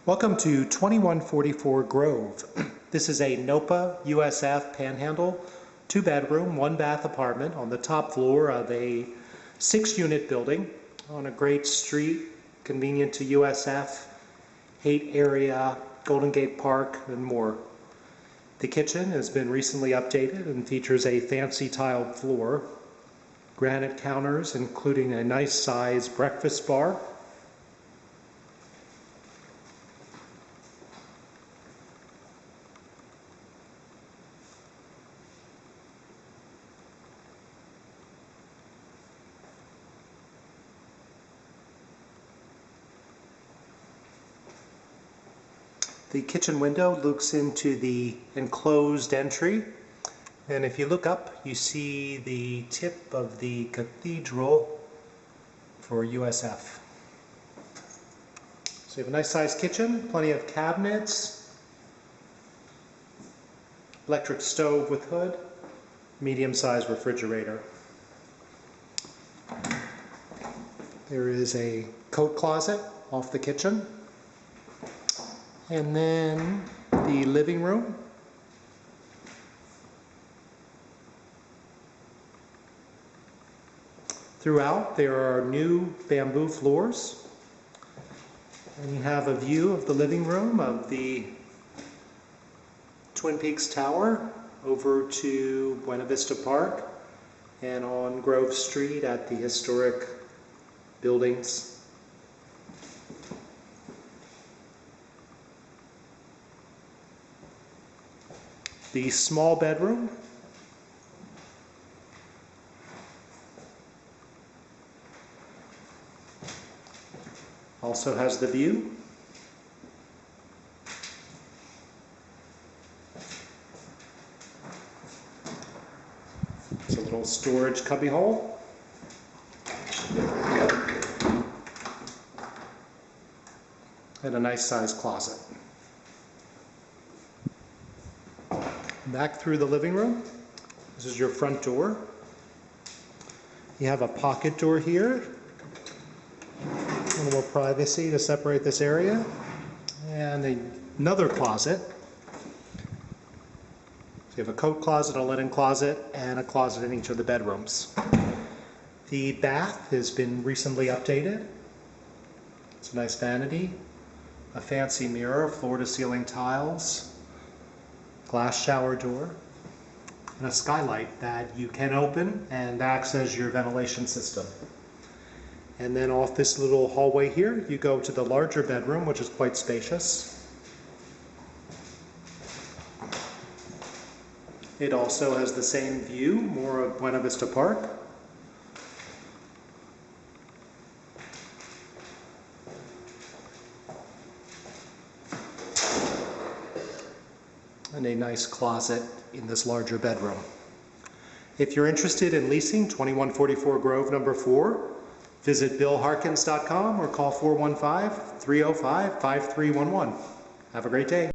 Welcome to 2144 Grove. This is a NOPA USF Panhandle 2-bedroom, 1-bath apartment on the top floor of a 6-unit building on a great street, convenient to USF, Haight area, Golden Gate Park, and more. The kitchen has been recently updated and features a fancy tiled floor, granite counters including a nice size breakfast bar, the kitchen window looks into the enclosed entry, and if you look up you see the tip of the cathedral for USF. So you have a nice sized kitchen, plenty of cabinets, electric stove with hood, medium sized refrigerator. There is a coat closet off the kitchen. And then the living room. Throughout there are new bamboo floors. And you have a view of the living room of the Twin Peaks Tower over to Buena Vista Park and on Grove Street at the historic buildings. The small bedroom also has the view. It's a little storage cubbyhole. And a nice sized closet. Back through the living room, this is your front door. You have a pocket door here, a little more privacy to separate this area, and another closet. So you have a coat closet, a linen closet, and a closet in each of the bedrooms. The bath has been recently updated. It's a nice vanity, a fancy mirror, floor-to-ceiling tiles, glass shower door, and a skylight that you can open and acts as your ventilation system. And then off this little hallway here, you go to the larger bedroom, which is quite spacious. It also has the same view, more of Buena Vista Park. And a nice closet in this larger bedroom. If you're interested in leasing 2144 Grove number 4, visit billharkins.com or call 415-305-5311. Have a great day.